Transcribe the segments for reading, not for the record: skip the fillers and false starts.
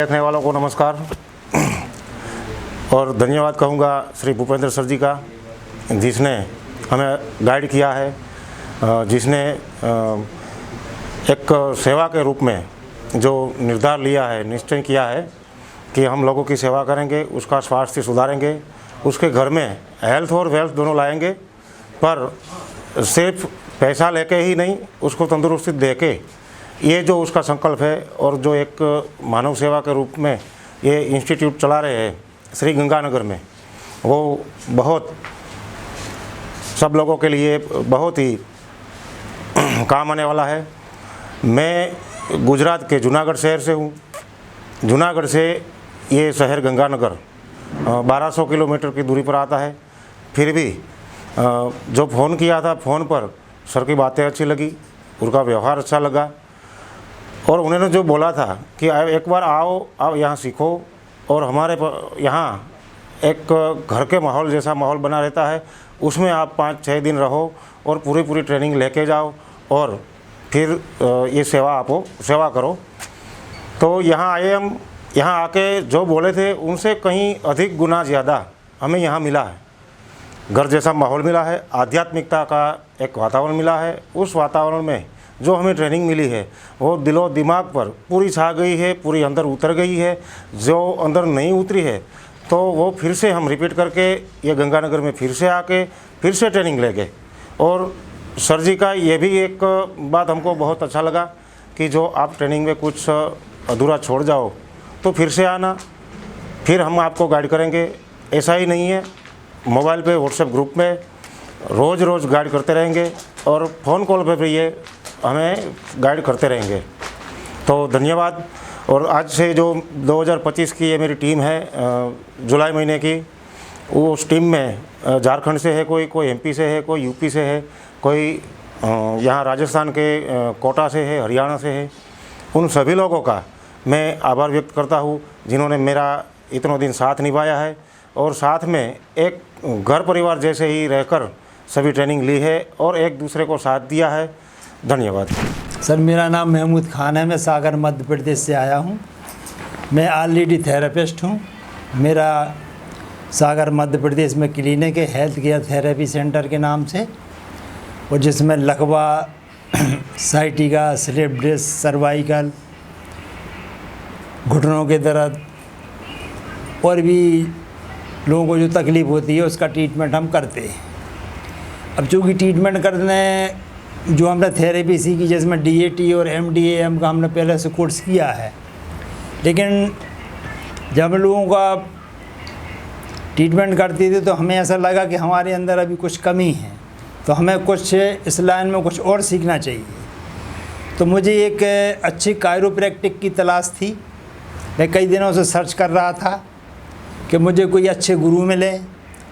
देखने वालों को नमस्कार और धन्यवाद कहूँगा श्री भूपेंद्र सर जी का, जिसने हमें गाइड किया है, जिसने एक सेवा के रूप में जो निर्धार लिया है, निश्चय किया है कि हम लोगों की सेवा करेंगे, उसका स्वास्थ्य सुधारेंगे, उसके घर में हेल्थ और वेल्थ दोनों लाएंगे, पर सिर्फ पैसा लेके ही नहीं, उसको तंदुरुस्ती दे के, ये जो उसका संकल्प है और जो एक मानव सेवा के रूप में ये इंस्टीट्यूट चला रहे हैं श्री गंगानगर में, वो बहुत सब लोगों के लिए बहुत ही काम आने वाला है। मैं गुजरात के जूनागढ़ शहर से हूँ। जूनागढ़ से ये शहर गंगानगर 1200 किलोमीटर की दूरी पर आता है। फिर भी जो फ़ोन किया था, फ़ोन पर सर की बातें अच्छी लगी, उनका व्यवहार अच्छा लगा और उन्होंने जो बोला था कि एक बार आओ, आप यहाँ सीखो और हमारे यहाँ एक घर के माहौल जैसा माहौल बना रहता है, उसमें आप 5-6 दिन रहो और पूरी ट्रेनिंग लेके जाओ और फिर ये सेवा करो। तो यहाँ आए हम, यहाँ आके जो बोले थे उनसे कहीं अधिक गुना ज़्यादा हमें यहाँ मिला है। घर जैसा माहौल मिला है, आध्यात्मिकता का एक वातावरण मिला है। उस वातावरण में जो हमें ट्रेनिंग मिली है वो दिलो दिमाग पर पूरी छा गई है, पूरी अंदर उतर गई है। जो अंदर नहीं उतरी है तो वो फिर से हम रिपीट करके ये गंगानगर में फिर से आके फिर से ट्रेनिंग लेंगे। और सर जी का ये भी एक बात हमको बहुत अच्छा लगा कि जो आप ट्रेनिंग में कुछ अधूरा छोड़ जाओ तो फिर से आना, फिर हम आपको गाइड करेंगे। ऐसा ही नहीं है, मोबाइल पे व्हाट्सएप ग्रुप में रोज़ गाइड करते रहेंगे और फ़ोन कॉल पे भी ये हमें गाइड करते रहेंगे। तो धन्यवाद। और आज से जो 2025 की ये मेरी टीम है, जुलाई महीने की, उस टीम में झारखंड से है, कोई एमपी से है, कोई यूपी से है, कोई यहाँ राजस्थान के कोटा से है, हरियाणा से है। उन सभी लोगों का मैं आभार व्यक्त करता हूँ जिन्होंने मेरा इतने दिन साथ निभाया है और साथ में एक घर परिवार जैसे ही रहकर सभी ट्रेनिंग ली है और एक दूसरे को साथ दिया है। धन्यवाद। सर, मेरा नाम महमूद खान है। मैं सागर मध्य प्रदेश से आया हूँ। मैं ऑलरेडी थेरेपिस्ट हूँ। मेरा सागर मध्य प्रदेश में क्लिनिक है, हेल्थ केयर थेरेपी सेंटर के नाम से, और जिसमें लकवा, साइटिका, स्लिप डिस्क, सर्वाइकल, घुटनों के दर्द और भी लोगों को जो तकलीफ़ होती है उसका ट्रीटमेंट हम करते हैं। अब चूँकि ट्रीटमेंट करने जो हमने थेरेपी सीखी, जिसमें DAT और MDAM का हमने पहले से कोर्स किया है, लेकिन जब हम लोगों का ट्रीटमेंट करते थे तो हमें ऐसा लगा कि हमारे अंदर अभी कुछ कमी है, तो हमें कुछ इस लाइन में कुछ और सीखना चाहिए। तो मुझे एक अच्छी कायरोप्रैक्टिक की तलाश थी। मैं कई दिनों से सर्च कर रहा था कि मुझे कोई अच्छे गुरु मिले,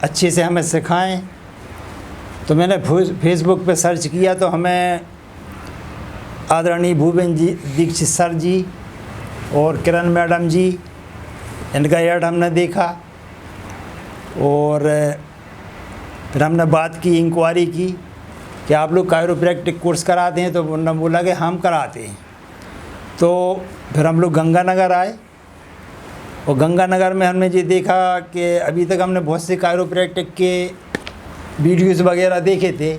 अच्छे से हमें सिखाएं। तो मैंने फेसबुक पे सर्च किया तो हमें आदरणीय भूपेंद्र जी दीक्षित सर जी और किरण मैडम जी, इनका ऐड हमने देखा और फिर हमने बात की, इंक्वायरी की कि आप लोग कायरोप्रैक्टिक कोर्स कराते हैं। तो उन्होंने बोला कि हम कराते हैं। तो फिर हम लोग गंगानगर आए और गंगानगर में हमने ये देखा कि अभी तक हमने बहुत से कायरोप्रैक्टिक के वीडियोज़ वगैरह देखे थे,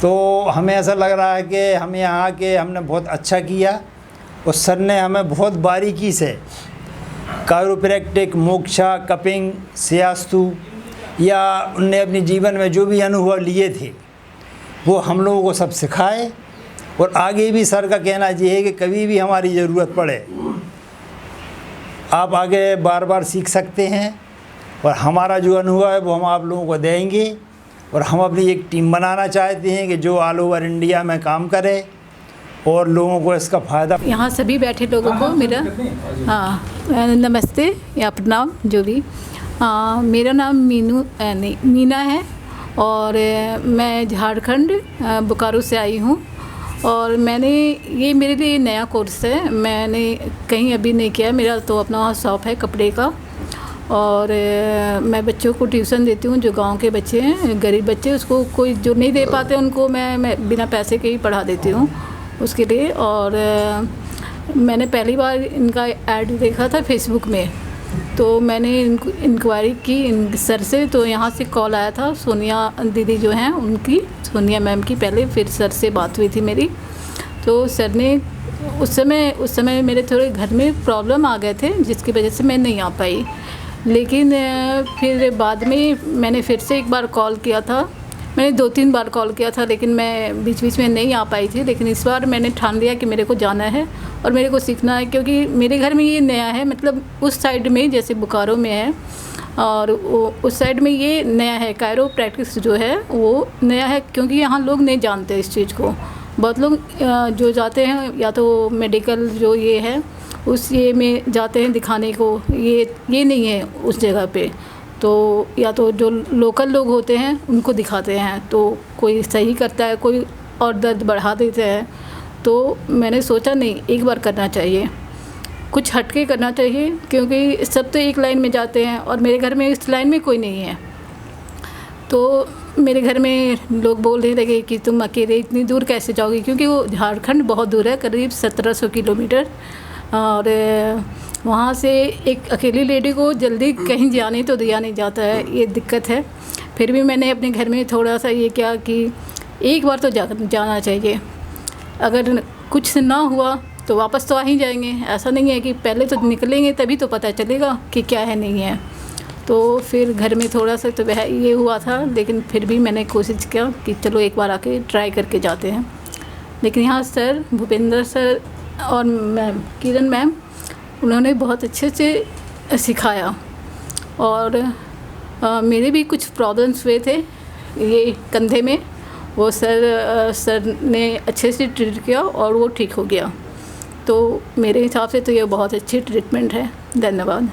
तो हमें ऐसा लग रहा है कि हम यहाँ आके हमने बहुत अच्छा किया और सर ने हमें बहुत बारीकी से कायरोप्रैक्टिक, मोक्षा, कपिंग, सियास्तु या उनने अपने जीवन में जो भी अनुभव लिए थे वो हम लोगों को सब सिखाए। और आगे भी सर का कहना ये है कि कभी भी हमारी ज़रूरत पड़े आप आगे बार सीख सकते हैं और हमारा जो अनुभव है वो हम आप लोगों को देंगे। और हम अपनी एक टीम बनाना चाहते हैं कि जो ऑल ओवर इंडिया में काम करे और लोगों को इसका फ़ायदा। यहाँ सभी बैठे लोगों को मेरा नमस्ते या प्रणाम, जो भी। मेरा नाम मीना है और मैं झारखंड बोकारो से आई हूँ। और ये मेरे लिए नया कोर्स है, मैंने कहीं अभी नहीं किया। मेरा तो अपना शॉप है कपड़े का और मैं बच्चों को ट्यूशन देती हूँ। जो गांव के बच्चे हैं, गरीब बच्चे, उसको कोई जो नहीं दे पाते उनको मैं बिना पैसे के ही पढ़ा देती हूँ उसके लिए। और मैंने पहली बार इनका ऐड देखा था फेसबुक में, तो मैंने इनको इंक्वायरी की इन सर से। तो यहाँ से कॉल आया था, सोनिया दीदी जो हैं उनकी, सोनिया मैम की पहले, फिर सर से बात हुई थी मेरी। तो सर ने उस समय मेरे थोड़े घर में प्रॉब्लम आ गए थे, जिसकी वजह से मैं नहीं आ पाई। लेकिन फिर बाद में मैंने फिर से एक बार कॉल किया था, मैंने 2-3 बार कॉल किया था, लेकिन मैं बीच बीच में नहीं आ पाई थी। लेकिन इस बार मैंने ठान लिया कि मेरे को जाना है और मेरे को सीखना है, क्योंकि मेरे घर में ये नया है, मतलब उस साइड में जैसे बोकारो में है और उस साइड में ये नया है। कायरो प्रैक्टिस जो है वो नया है, क्योंकि यहाँ लोग नहीं जानते इस चीज़ को। बहुत लोग जो जाते हैं या तो मेडिकल जो ये है उस ये में जाते हैं दिखाने को, ये नहीं है उस जगह पे। तो या तो जो लोकल लोग होते हैं उनको दिखाते हैं, तो कोई सही करता है, कोई और दर्द बढ़ा देते हैं। तो मैंने सोचा नहीं, एक बार करना चाहिए, कुछ हटके करना चाहिए, क्योंकि सब तो एक लाइन में जाते हैं और मेरे घर में इस लाइन में कोई नहीं है। तो मेरे घर में लोग बोलने लगे कि तुम अकेले इतनी दूर कैसे जाओगी, क्योंकि वो झारखंड बहुत दूर है, करीब 1700 किलोमीटर। और वहाँ से एक अकेली लेडी को जल्दी कहीं जाने तो दिया नहीं जाता है, ये दिक्कत है। फिर भी मैंने अपने घर में थोड़ा सा ये किया कि एक बार तो जाना चाहिए, अगर कुछ ना हुआ तो वापस तो आ ही जाएंगे। ऐसा नहीं है कि पहले तो निकलेंगे तभी तो पता चलेगा कि क्या है नहीं है। तो फिर घर में थोड़ा सा तो वह ये हुआ था, लेकिन फिर भी मैंने कोशिश किया कि चलो एक बार आके ट्राई करके जाते हैं। लेकिन यहाँ सर भूपेंद्र सर और मैम किरण मैम, उन्होंने बहुत अच्छे से सिखाया। और मेरे भी कुछ प्रॉब्लम्स हुए थे ये कंधे में, वो सर ने अच्छे से ट्रीट किया और वो ठीक हो गया। तो मेरे हिसाब से तो ये बहुत अच्छी ट्रीटमेंट है। धन्यवाद।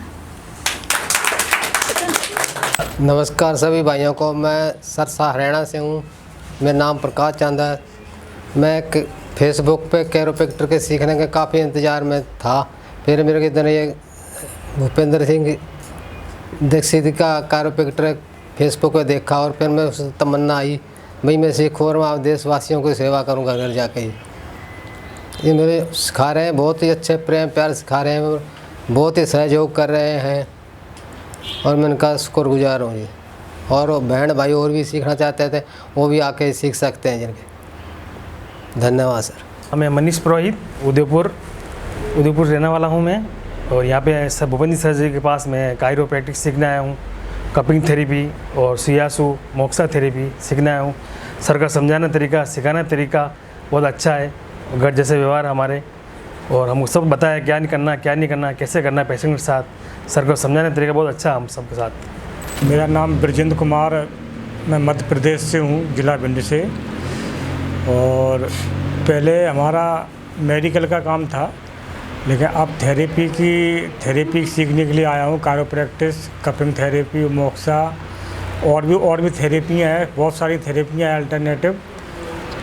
नमस्कार सभी भाइयों को। मैं सरसा हरियाणा से हूँ। मेरा नाम प्रकाश चांद है। मैं फेसबुक पे कैरोप्रैक्टर के सीखने के काफ़ी इंतज़ार में था। फिर मेरे इधर ये भूपेंद्र सिंह दीक्षित का कैरोप्रैक्टर फेसबुक पे देखा और फिर मैं उस तमन्ना आई भाई मैं सीखूँ और मैं देशवासियों की सेवा करूँगा घर जाके ही। ये मेरे सिखा रहे हैं, बहुत ही अच्छे प्रेम प्यार सिखा रहे हैं, बहुत ही सहयोग कर रहे हैं और मैं इनका शुक्रगुजार हूँ जी। और वो बहन भाई और भी सीखना चाहते थे वो भी आके सीख सकते हैं जिनके। धन्यवाद सर। मैं मनीष पुरोहित उदयपुर रहने वाला हूँ मैं, और यहाँ पे सर भूपेंद्र सर जी के पास मैं कायरोप्रैक्टिस सीखने आया हूँ। कपिंग थेरेपी और शियासु मोक्सा थेरेपी सीखने आया हूँ। सर का समझाना तरीका, सिखाना तरीका बहुत अच्छा है, घर जैसे व्यवहार हमारे, और हमको सब बताया क्या नहीं करना, कैसे करना है पेशेंट के साथ। सर को समझाने का तरीका बहुत अच्छा हम सबके साथ। मेरा नाम ब्रजेंद्र कुमार, मैं मध्य प्रदेश से हूँ, जिला भिंड से। और पहले हमारा मेडिकल का काम था, लेकिन अब थेरेपी सीखने के लिए आया हूँ। कायरोप्रैक्टिस, कपिंग थेरेपी, मोक्सा और भी थेरेपियाँ हैं, बहुत सारी थेरेपियाँ हैं अल्टरनेटिव।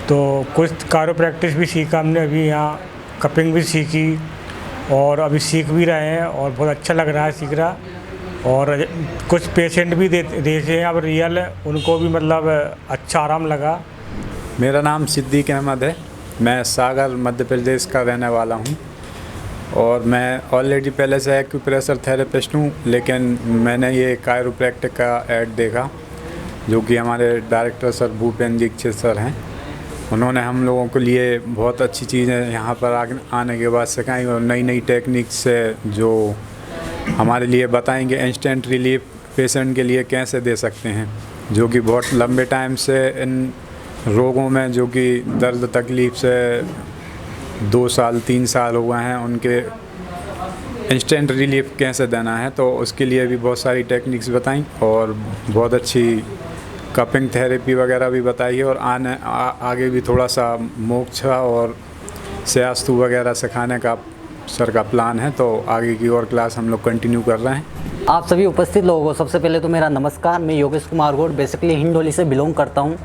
तो कुछ कायरोप्रैक्टिस भी सीखा हमने, अभी यहाँ कपिंग भी सीखी और अभी सीख भी रहे हैं और बहुत अच्छा लग रहा है सीख रहा। और कुछ पेशेंट भी देखे हैं अब रियल, उनको भी मतलब अच्छा आराम लगा। मेरा नाम सिद्दीक अहमद है। मैं सागर मध्य प्रदेश का रहने वाला हूँ और मैं ऑलरेडी पहले से एक्यूप्रेशर थेरेपिस्ट हूँ, लेकिन मैंने ये कायरोप्रैक्टिक का ऐड देखा जो कि हमारे director sir Bhupendra Dixit sir हैं। उन्होंने हम लोगों के लिए बहुत अच्छी चीज़ें यहाँ पर आने के बाद सिखाई और नई नई टेक्निक से जो हमारे लिए बताएंगे इंस्टेंट रिलीफ पेशेंट के लिए कैसे दे सकते हैं, जो कि बहुत लंबे टाइम से इन रोगों में जो कि दर्द तकलीफ़ से 2 साल 3 साल हो गए हैं, उनके इंस्टेंट रिलीफ कैसे देना है। तो उसके लिए भी बहुत सारी टेक्निक्स बताई और बहुत अच्छी कपिंग थेरेपी वगैरह भी बताई है। और आगे भी थोड़ा सा मोक्सा और शियास्तु वगैरह सिखाने का सर का प्लान है, तो आगे की और क्लास हम लोग कंटिन्यू कर रहे हैं। आप सभी उपस्थित लोगों को सबसे पहले तो मेरा नमस्कार। मैं योगेश कुमार गौड़ बेसिकली हिंडोली से बिलोंग करता हूँ।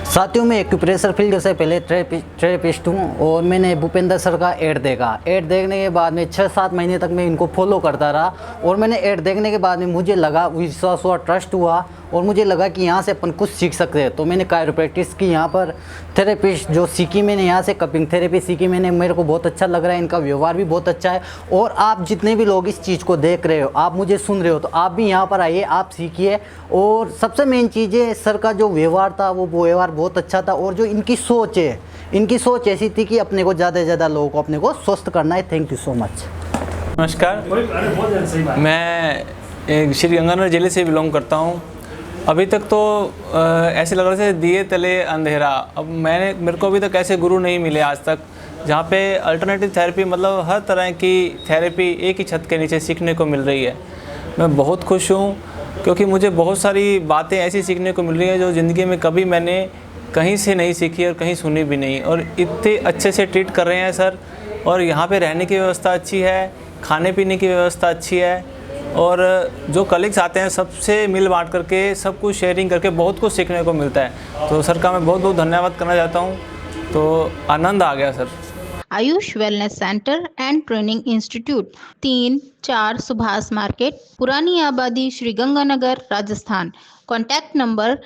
साथियों में एक्यूप्रेशर फील्ड से पहले थेरेपिस्ट हूँ और मैंने भूपेंद्र सर का ऐड देखा। ऐड देखने के बाद में 6-7 महीने तक मैं इनको फॉलो करता रहा और मैंने ऐड देखने के बाद में मुझे लगा, विश्वास हुआ, ट्रस्ट हुआ और मुझे लगा कि यहाँ से अपन कुछ सीख सकते हैं। तो मैंने कायरोप्रैक्टिस की यहाँ पर थेरेपिस्ट जो सीखी मैंने यहाँ से, कपिंग थेरेपी सीखी मैंने, मेरे को बहुत अच्छा लग रहा है, इनका व्यवहार भी बहुत अच्छा है। और आप जितने भी लोग इस चीज़ को देख रहे हो, आप मुझे सुन रहे हो, तो आप भी यहाँ पर आइए, आप सीखिए। और सबसे मेन चीज़ है सर का जो व्यवहार था वो व्यवहार बहुत अच्छा था। और जो इनकी सोच है, इनकी सोच ऐसी थी कि अपने को ज़्यादा से ज़्यादा लोगों को अपने को स्वस्थ करना है। Thank you so much. नमस्कार, मैं श्री गंगानगर जिले से बिलोंग करता हूँ। अभी तक तो ऐसे लग रहा था दिए तले अंधेरा। अब मेरे को अभी तक ऐसे गुरु नहीं मिले आज तक, जहाँ पे अल्टरनेटिव थेरेपी मतलब हर तरह की थेरेपी एक ही छत के नीचे सीखने को मिल रही है। मैं बहुत खुश हूँ क्योंकि मुझे बहुत सारी बातें ऐसी सीखने को मिल रही हैं जो ज़िंदगी में कभी मैंने कहीं से नहीं सीखी और कहीं सुनी भी नहीं। और इतने अच्छे से ट्रीट कर रहे हैं सर, और यहाँ पे रहने की व्यवस्था अच्छी है, खाने पीने की व्यवस्था अच्छी है, और जो कलीग्स आते हैं सबसे मिल बांट करके, सब कुछ शेयरिंग करके बहुत कुछ सीखने को मिलता है। तो सर का मैं बहुत बहुत धन्यवाद करना चाहता हूँ। तो आनंद आ गया sir. Ayush wellness centre and training institute 3-4 Subhash market, Purani Abadi, Shri Ganganagar, Rajasthan. Contact number